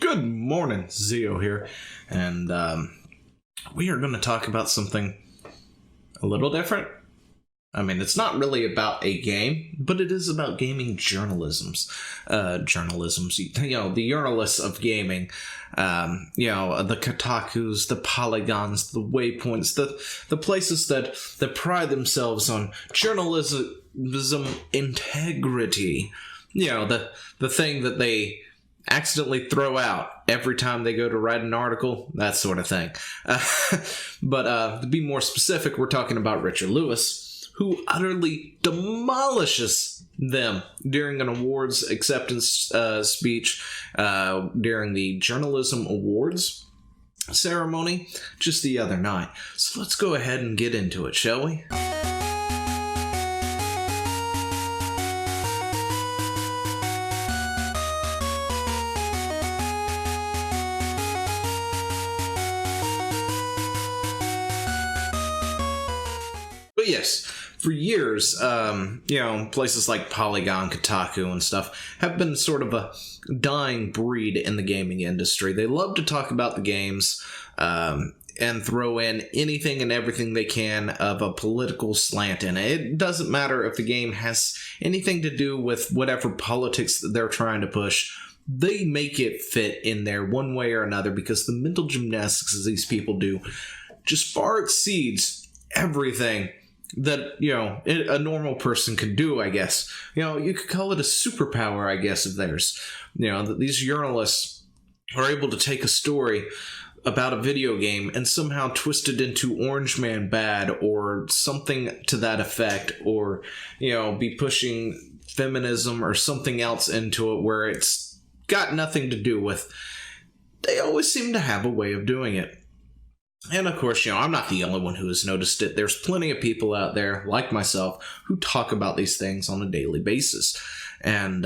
Good morning, Zio here, and we are going to talk about something a little different. I mean, it's not really about a game, but it is about gaming journalisms. The journalists of gaming, the Kotakus, the Polygons, the Waypoints, the places that pride themselves on journalism integrity. The thing that they accidentally throw out every time they go to write an article, that sort of thing. But to be more specific, we're talking about Richard Lewis, who utterly demolishes them during an awards acceptance speech during the Journalism Awards ceremony just the other night. So let's go ahead and get into it, shall we? But yes, for years, places like Polygon, Kotaku, and stuff have been sort of a dying breed in the gaming industry. They love to talk about the games and throw in anything and everything they can of a political slant in it. It doesn't matter if the game has anything to do with whatever politics that they're trying to push. They make it fit in there one way or another because the mental gymnastics that these people do just far exceeds everything that, a normal person could do, I guess. You could call it a superpower, I guess, of theirs. That these journalists are able to take a story about a video game and somehow twist it into Orange Man bad or something to that effect, or, be pushing feminism or something else into it where it's got nothing to do with. They always seem to have a way of doing it. And of course, I'm not the only one who has noticed it. There's plenty of people out there, like myself, who talk about these things on a daily basis. And,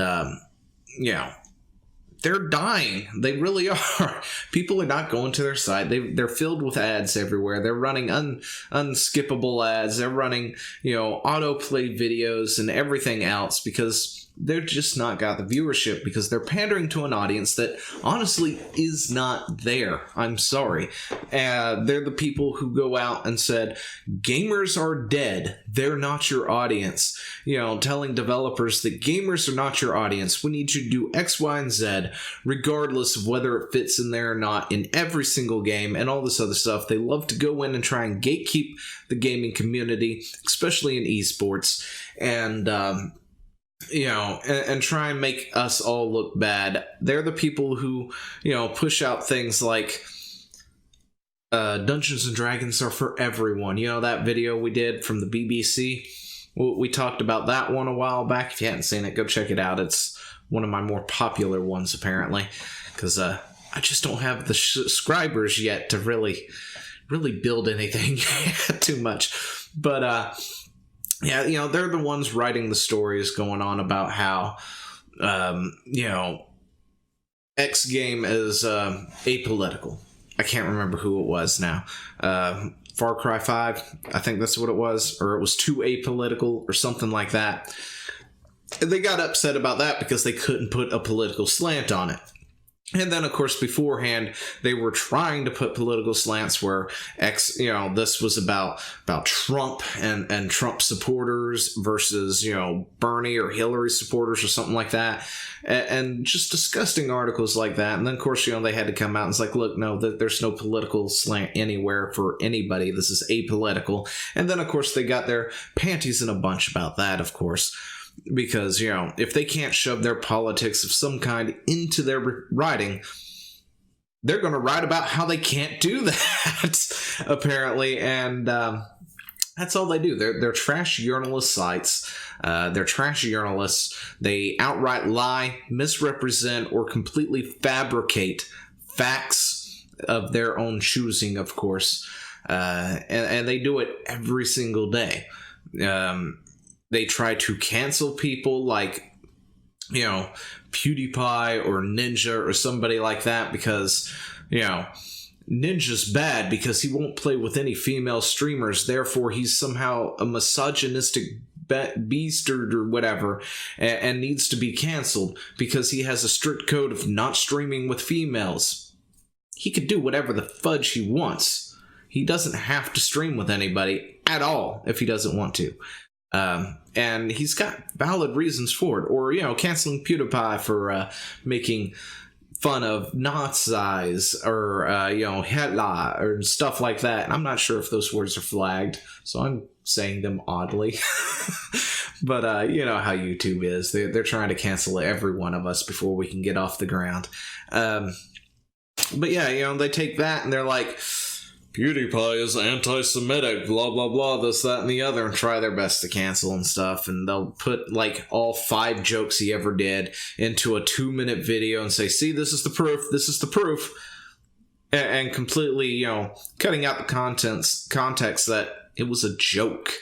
they're dying. They really are. People are not going to their site. They're filled with ads everywhere. They're running unskippable ads. They're running, autoplay videos and everything else because they're just not got the viewership, because they're pandering to an audience that honestly is not there. I'm sorry. They're the people who go out and said, gamers are dead. They're not your audience. Telling developers that gamers are not your audience. We need you to do X, Y, and Z, regardless of whether it fits in there or not, in every single game and all this other stuff. They love to go in and try and gatekeep the gaming community, especially in esports, and try and make us all look bad. They're the people who, push out things like Dungeons and Dragons are for everyone. That video we did from the BBC? We talked about that one a while back. If you hadn't seen it, go check it out. It's one of my more popular ones, apparently, because I just don't have the subscribers yet to really build anything too much. But, they're the ones writing the stories going on about how, X game is apolitical. I can't remember who it was now. Far Cry 5, I think that's what it was. Or it was too apolitical or something like that. They got upset about that because they couldn't put a political slant on it. And then, of course, beforehand, they were trying to put political slants where this was about Trump and Trump supporters versus, Bernie or Hillary supporters or something like that. And just disgusting articles like that. And then, of course, they had to come out and it's like, look, no, there's no political slant anywhere for anybody. This is apolitical. And then, of course, they got their panties in a bunch about that, of course. Because, if they can't shove their politics of some kind into their writing, they're going to write about how they can't do that, apparently. And that's all they do. They're trash journalist sites. They're trash journalists. They outright lie, misrepresent, or completely fabricate facts of their own choosing, of course. And they do it every single day. They try to cancel people like, PewDiePie or Ninja or somebody like that because, Ninja's bad because he won't play with any female streamers. Therefore, he's somehow a misogynistic beast or whatever, and needs to be canceled because he has a strict code of not streaming with females. He could do whatever the fudge he wants. He doesn't have to stream with anybody at all if he doesn't want to. And he's got valid reasons for it. Or, canceling PewDiePie for making fun of Nazis or, Hitler or stuff like that. And I'm not sure if those words are flagged, so I'm saying them oddly. But you know how YouTube is. They're trying to cancel every one of us before we can get off the ground. But yeah, they take that and they're like, PewDiePie is anti-Semitic, blah, blah, blah, this, that, and the other, and try their best to cancel and stuff. And they'll put, like, all 5 jokes he ever did into a 2-minute video and say, see, this is the proof, this is the proof. And completely, cutting out the context that it was a joke.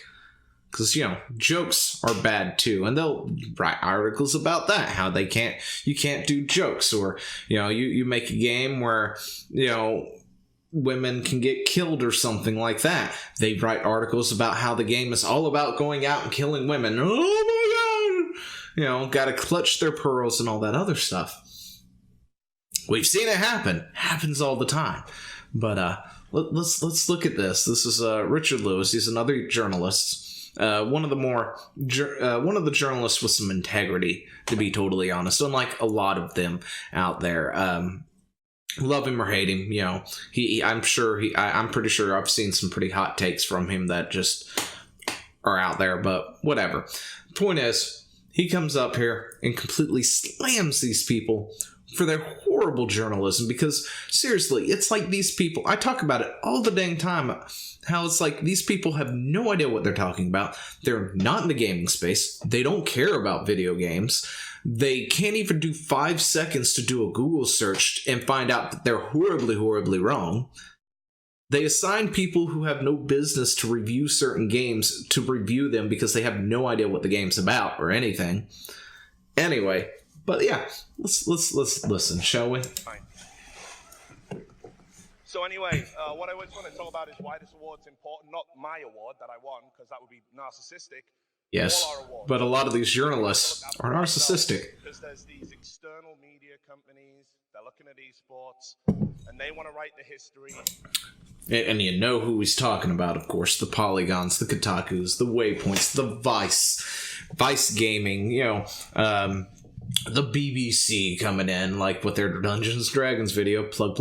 Because, jokes are bad, too. And they'll write articles about that, how you can't do jokes. Or, you make a game where, women can get killed or something like that. They write articles about how the game is all about going out and killing women. Oh my god! Gotta clutch their pearls and all that other stuff. We've seen it happen. Happens all the time. But let's look at this. This is Richard Lewis. He's another journalist. One of the journalists with some integrity, to be totally honest. Unlike a lot of them out there. Love him or hate him, I'm pretty sure I've seen some pretty hot takes from him that just are out there, but whatever. Point is, he comes up here and completely slams these people for their horrible journalism, because seriously, it's like these people, I talk about it all the dang time, how it's like these people have no idea what they're talking about. They're not in the gaming space. They don't care about video games. They can't even do 5 seconds to do a Google search and find out that they're horribly, horribly wrong. They assign people who have no business to review certain games to review them because they have no idea what the game's about or anything. Anyway, but yeah, let's listen, shall we? Fine. So anyway, what I was going to talk about is why this award's important. Not my award that I won, because that would be narcissistic. Yes, but a lot of these journalists are narcissistic. Because there's these external media companies, they're looking at esports, and they want to write the history. And you know who he's talking about, of course. The Polygons, the Kotakus, the Waypoints, the Vice Gaming, the BBC coming in, like with their Dungeons & Dragons video. Plug.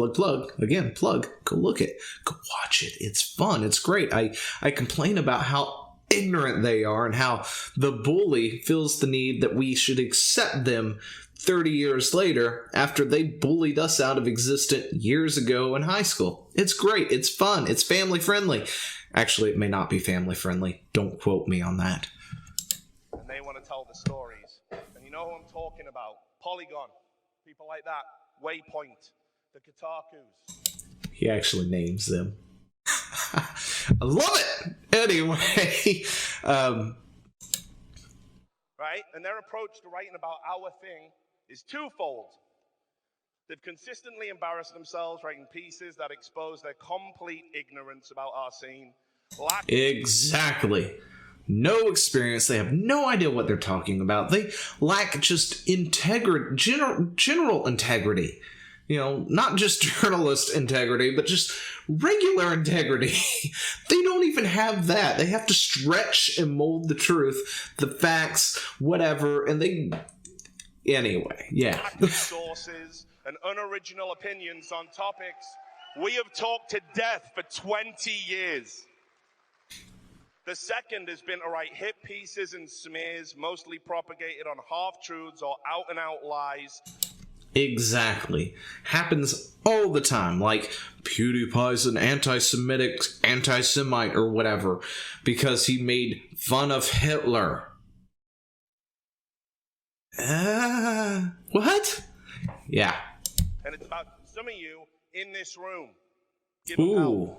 Again, plug. Go look it. Go watch it. It's fun. It's great. I complain about how ignorant they are and how the bully feels the need that we should accept them 30 years later after they bullied us out of existence years ago in high school. It's great. It's fun. It's family friendly. Actually, it may not be family friendly. Don't quote me on that. And they want to tell the stories. And you know who I'm talking about? Polygon. People like that. Waypoint. The Kotakus. He actually names them. I love it. Anyway, right? And their approach to writing about our thing is twofold. They've consistently embarrassed themselves writing pieces that expose their complete ignorance about our scene. Exactly. No experience. They have no idea what they're talking about. They lack just integrity, general integrity. Not just journalist integrity, but just regular integrity. They don't even have that. They have to stretch and mold the truth, the facts, whatever, and they... Anyway, yeah. Sources and unoriginal opinions on topics we have talked to death for 20 years. The second has been to write hit pieces and smears, mostly propagated on half-truths or out-and-out lies. Exactly. Happens all the time, like PewDiePie's an anti-Semite or whatever, because he made fun of Hitler. What? Yeah. And it's about some of you in this room. Ooh.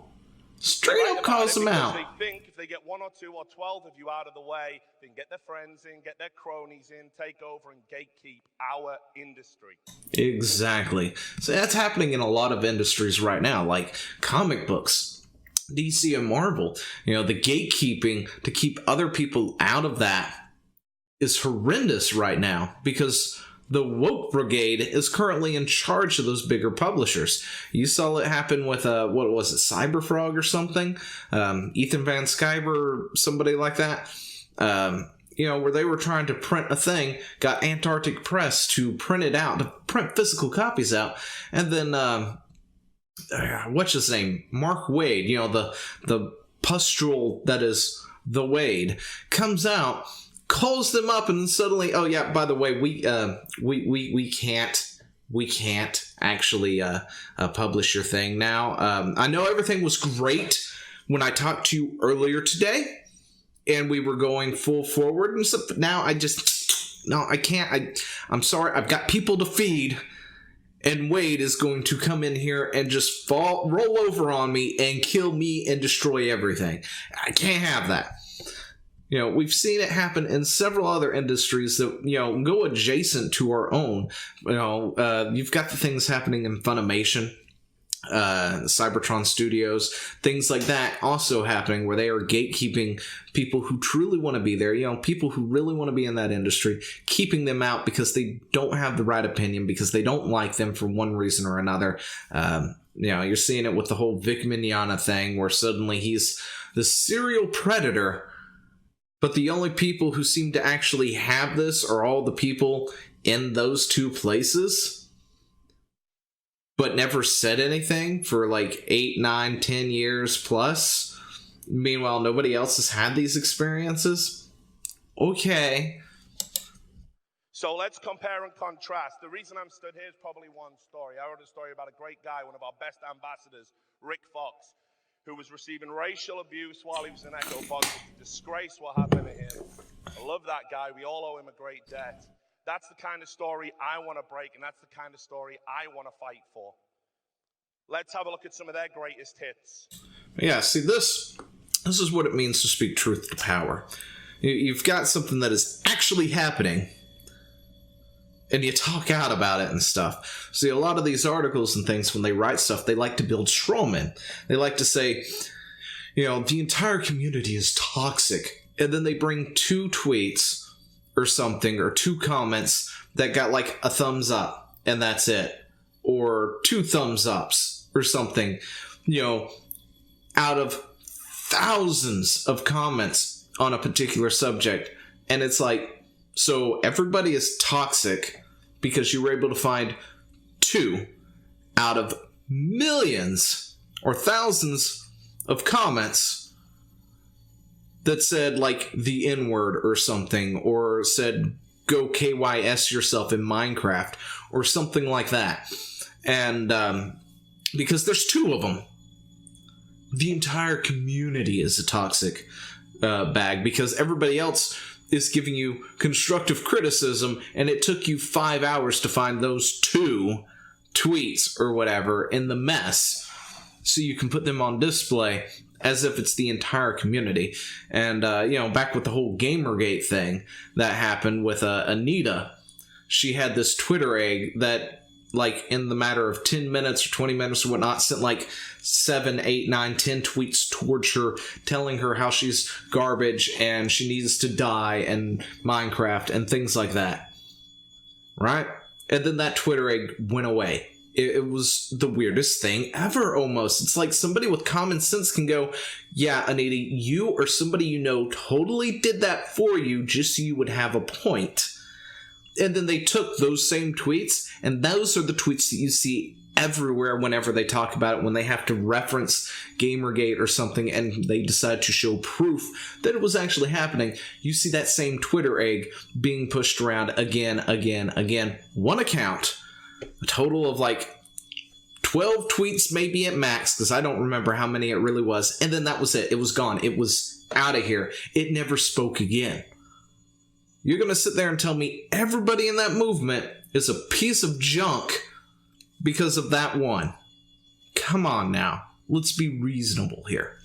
Straight up calls them out. They think if they get 1 or 2 or 12 of you out of the way, they can get their friends in, get their cronies in, take over and gatekeep our industry. Exactly. So that's happening in a lot of industries right now, like comic books. DC and Marvel. You know, the gatekeeping to keep other people out of that is horrendous right now, because the woke brigade is currently in charge of those bigger publishers. You saw it happen with, what was it, Cyberfrog or something? Ethan Van Sciver or somebody like that. You know, where they were trying to print a thing, got Antarctic Press to print it out, to print physical copies out, and then, what's his name? Mark Wade, you know, the pustule that is the Wade, comes out, calls them up, and suddenly, oh yeah, by the way, we can't actually publish your thing now. I know everything was great when I talked to you earlier today, and we were going full forward and stuff, but now I can't. I'm sorry, I've got people to feed, and Wade is going to come in here and just roll over on me and kill me and destroy everything. I can't have that. You know, we've seen it happen in several other industries that, you know, go adjacent to our own. You know, you've got the things happening in Funimation, Cybertron Studios, things like that also happening, where they are gatekeeping people who truly want to be there, you know, people who really want to be in that industry, keeping them out because they don't have the right opinion, because they don't like them for one reason or another. You know, you're seeing it with the whole Vic Mignogna thing, where suddenly he's the serial predator, but the only people who seem to actually have this are all the people in those two places, but never said anything for like 8, 9, 10 years plus. Meanwhile, nobody else has had these experiences. Okay. So let's compare and contrast. The reason I'm stood here is probably one story. I wrote a story about a great guy, one of our best ambassadors, Rick Fox, who was receiving racial abuse while he was in Echo Box. It's a disgrace what happened to him. I love that guy. We all owe him a great debt. That's the kind of story I want to break, and that's the kind of story I want to fight for. Let's have a look at some of their greatest hits. Yeah, see, this is what it means to speak truth to power. You've got something that is actually happening, and you talk out about it and stuff. See, a lot of these articles and things, when they write stuff, they like to build strawmen. They like to say, you know, the entire community is toxic. And then they bring 2 tweets or something, or 2 comments that got like a thumbs up, and that's it. Or 2 thumbs ups or something, you know, out of thousands of comments on a particular subject. And it's like, so everybody is toxic because you were able to find 2 out of millions or thousands of comments that said like the N-word or something, or said go KYS yourself in Minecraft or something like that. And because there's 2 of them, the entire community is a toxic bag, because everybody else is giving you constructive criticism, and it took you 5 hours to find those 2 tweets or whatever in the mess, so you can put them on display as if it's the entire community. And, you know, back with the whole Gamergate thing that happened with Anita, she had this Twitter egg that, like, in the matter of 10 minutes or 20 minutes or whatnot, sent like 7, 8, 9, 10 tweets towards her, telling her how she's garbage and she needs to die and Minecraft and things like that. Right? And then that Twitter egg went away. It was the weirdest thing ever, almost. It's like somebody with common sense can go, yeah, Anita, you or somebody you know totally did that for you just so you would have a point. And then they took those same tweets, and those are the tweets that you see everywhere whenever they talk about it, when they have to reference Gamergate or something and they decide to show proof that it was actually happening. You see that same Twitter egg being pushed around again. One account, a total of like 12 tweets maybe at max, because I don't remember how many it really was, and then that was it. It was gone. It was out of here. It never spoke again. You're going to sit there and tell me everybody in that movement is a piece of junk because of that one? Come on now. Let's be reasonable here.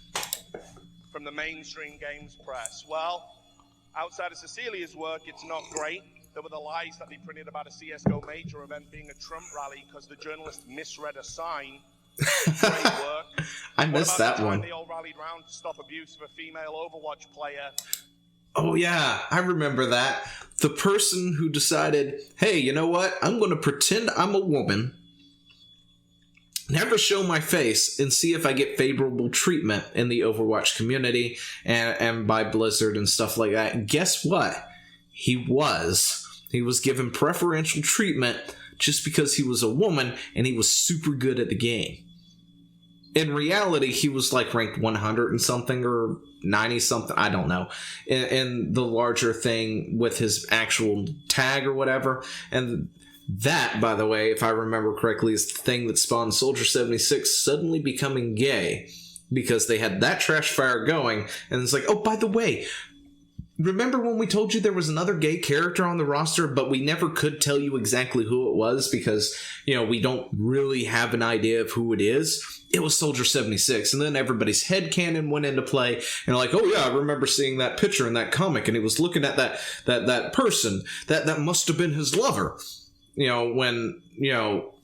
From the mainstream games press. Well, outside of Cecilia's work, it's not great. There were the lies that they printed about a CSGO major event being a Trump rally because the journalist misread a sign. Great work. I missed that one. They all rallied round to stop abuse of a female Overwatch player. Oh yeah, I remember that. The person who decided, hey, you know what? I'm going to pretend I'm a woman, never show my face, and see if I get favorable treatment in the Overwatch community and by Blizzard and stuff like that. And guess what? He was given preferential treatment just because he was a woman and he was super good at the game. In reality, he was like ranked 100 and something or 90 something, I don't know, in the larger thing with his actual tag or whatever. And that, by the way, if I remember correctly, is the thing that spawned Soldier 76 suddenly becoming gay, because they had that trash fire going, and it's like, oh, by the way, remember when we told you there was another gay character on the roster, but we never could tell you exactly who it was because, you know, we don't really have an idea of who it is? It was Soldier 76, and then everybody's headcanon went into play, and like, oh yeah, I remember seeing that picture in that comic, and he was looking at that person, that must have been his lover. You know, when, you know,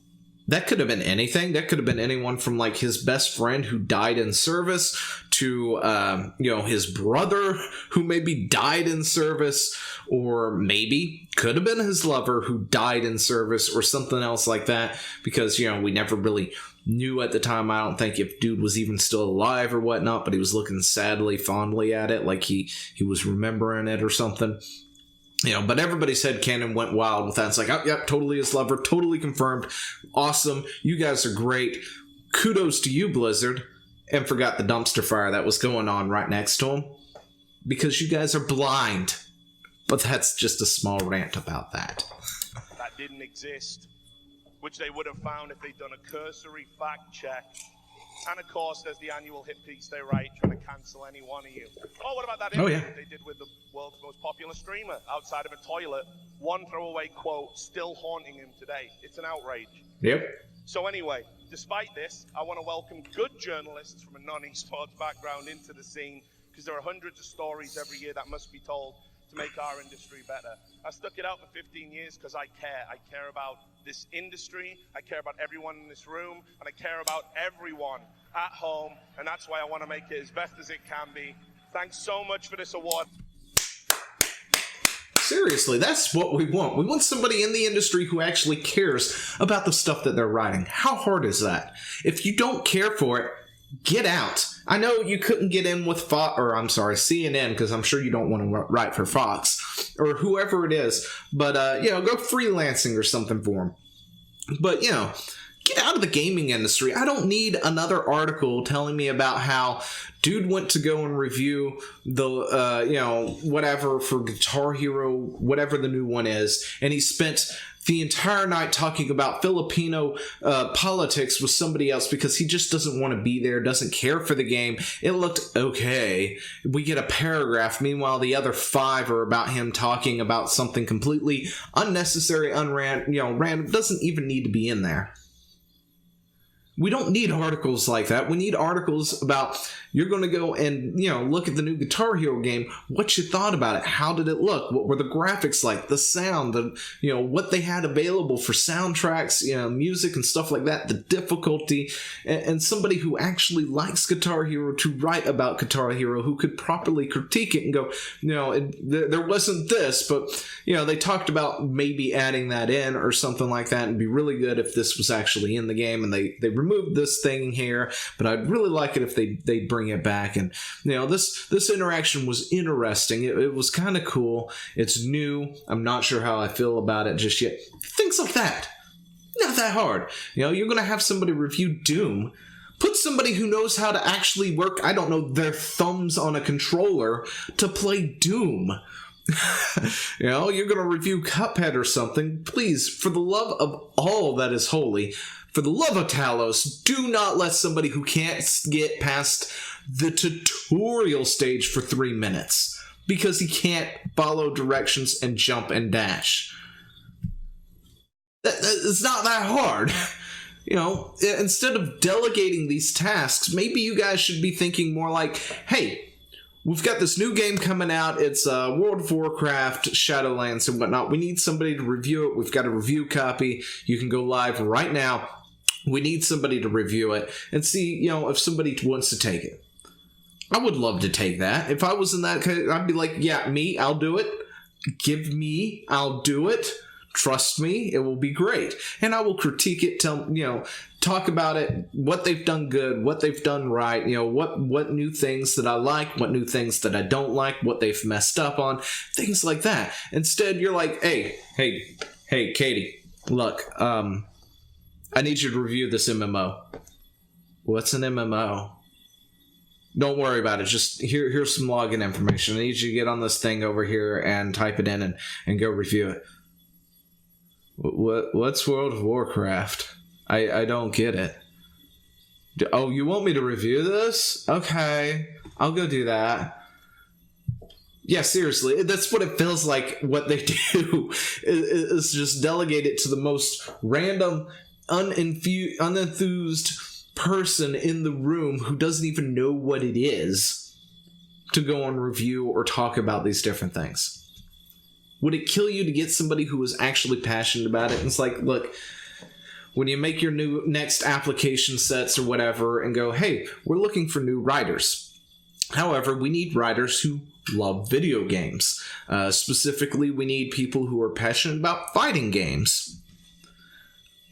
that could have been anything. That could have been anyone from, like, his best friend who died in service to, you know, his brother who maybe died in service, or maybe could have been his lover who died in service or something else like that, because, you know, we never really knew at the time. I don't think if dude was even still alive or whatnot, but he was looking sadly, fondly at it, like he was remembering it or something. You know, but everybody's headcanon went wild with that. It's like, oh, yep, totally his lover, totally confirmed. Awesome. You guys are great. Kudos to you, Blizzard. And forgot the dumpster fire that was going on right next to him. Because you guys are blind. But that's just a small rant about that. That didn't exist, which they would have found if they'd done a cursory fact check. And of course, there's the annual hit piece they write trying to cancel any one of you. Oh, what about that interview they did with the world's most popular streamer outside of a toilet? One throwaway quote still haunting him today. It's an outrage. Yep. So anyway, despite this, I want to welcome good journalists from a non-esports background into the scene, because there are hundreds of stories every year that must be told to make our industry better. I stuck it out for 15 years because I care. I care about this industry, I care about everyone in this room, and I care about everyone at home, and that's why I want to make it as best as it can be. Thanks so much for this award. Seriously, that's what we want. We want somebody in the industry who actually cares about the stuff that they're writing. How hard is that? If you don't care for it, get out. I know you couldn't get in with CNN, because I'm sure you don't want to write for Fox or whoever it is, but, you know, go freelancing or something for them. But, you know, get out of the gaming industry. I don't need another article telling me about how dude went to go and review the, you know, whatever for Guitar Hero, whatever the new one is, and he spent the entire night talking about Filipino politics with somebody else because he just doesn't want to be there, doesn't care for the game. It looked okay. We get a paragraph. Meanwhile, the other 5 are about him talking about something completely unnecessary, random, doesn't even need to be in there. We don't need articles like that. We need articles about, you're going to go and, you know, look at the new Guitar Hero game. What you thought about it? How did it look? What were the graphics like? The sound, you know, what they had available for soundtracks, you know, music and stuff like that, the difficulty, and somebody who actually likes Guitar Hero to write about Guitar Hero, who could properly critique it and go, you know, there wasn't this, but, you know, they talked about maybe adding that in or something like that. It'd be really good if this was actually in the game and they removed this thing here, but I'd really like it if they'd bring it back. And, you know, this interaction was interesting. It was kind of cool. It's new. I'm not sure how I feel about it just yet. Things like that. Not that hard. You know, you're going to have somebody review Doom. Put somebody who knows how to actually work, I don't know, their thumbs on a controller to play Doom. You know, you're going to review Cuphead or something. Please, for the love of all that is holy, for the love of Talos, do not let somebody who can't get past the tutorial stage for 3 minutes because he can't follow directions and jump and dash. It's not that hard. You know, instead of delegating these tasks, maybe you guys should be thinking more like, hey, we've got this new game coming out. It's World of Warcraft, Shadowlands, and whatnot. We need somebody to review it. We've got a review copy. You can go live right now We need somebody to review it and see, you know, if somebody wants to take it. I would love to take that. If I was in that case, I'd be like, yeah, me, I'll do it. Give me, I'll do it. Trust me, it will be great. And I will critique it, talk about it, what they've done good, what they've done right, what new things that I like, what new things that I don't like, what they've messed up on, things like that. Instead, you're like, hey, Katie, look, I need you to review this MMO. What's an MMO? Don't worry about it. Just here's some login information. I need you to get on this thing over here and type it in and go review it. What's World of Warcraft? I don't get it. Oh, you want me to review this? Okay, I'll go do that. Yeah, seriously, that's what it feels like. What they do is just delegate it to the most random, unenthused person in the room who doesn't even know what it is to go on review or talk about these different things. Would it kill you to get somebody who was actually passionate about it? And it's like, look, when you make your new next application sets or whatever and go, hey, we're looking for new writers. However, we need writers who love video games. Specifically, we need people who are passionate about fighting games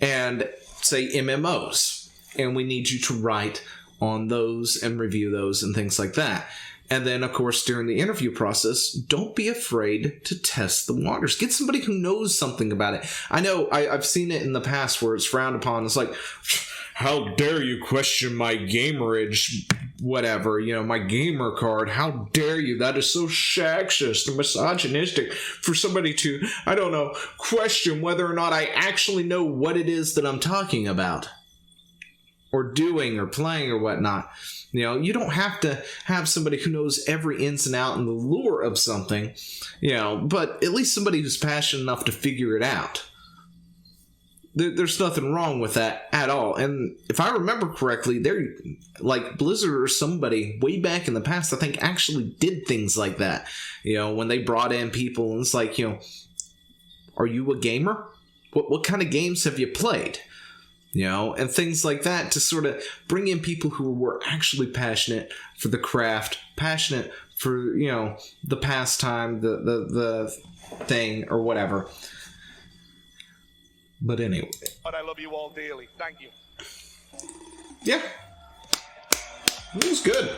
and, say, MMOs. And we need you to write on those and review those and things like that. And then, of course, during the interview process, don't be afraid to test the waters. Get somebody who knows something about it. I know I've seen it in the past where it's frowned upon. It's like, how dare you question my gamerage, whatever, my gamer card. How dare you? That is so sexist and misogynistic for somebody to, I don't know, question whether or not I actually know what it is that I'm talking about or doing or playing or whatnot. You don't have to have somebody who knows every ins and out and the lore of something, but at least somebody who's passionate enough to figure it out. There's nothing wrong with that at all. And if I remember correctly, they're like Blizzard or somebody way back in the past, I think actually did things like that. When they brought in people and it's like, are you a gamer? What kind of games have you played? And things like that to sort of bring in people who were actually passionate for the craft, passionate for, the pastime, the thing or whatever. But anyway. But I love you all dearly. Thank you. Yeah. It was good.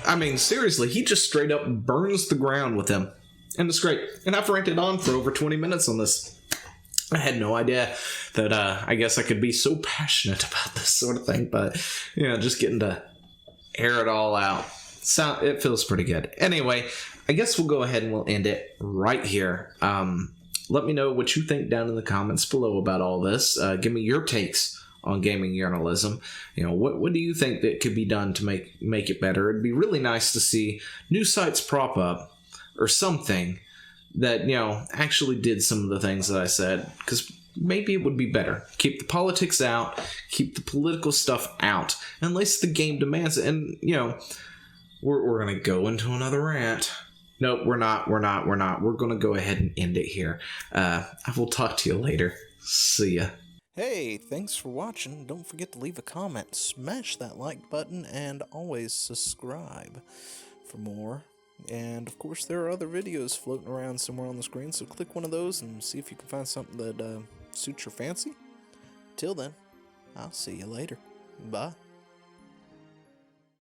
I mean, seriously, he just straight up burns the ground with him. And it's great. And I've ranted on for over 20 minutes on this. I had no idea that I guess I could be so passionate about this sort of thing, but just getting to air it all out. It feels pretty good. Anyway, I guess we'll go ahead and we'll end it right here. Let me know what you think down in the comments below about all this. Give me your takes on gaming journalism. What do you think that could be done to make it better? It'd be really nice to see new sites prop up or something that, actually did some of the things that I said, because maybe it would be better. Keep the politics out, keep the political stuff out, unless the game demands it. And, we're going to go into another rant. Nope, we're not. We're going to go ahead and end it here. I will talk to you later. See ya. Hey, thanks for watching. Don't forget to leave a comment, smash that like button, and always subscribe for more. And of course there are other videos floating around somewhere on the screen, so click one of those and see if you can find something that suits your fancy. Till then, I'll see you later. Bye.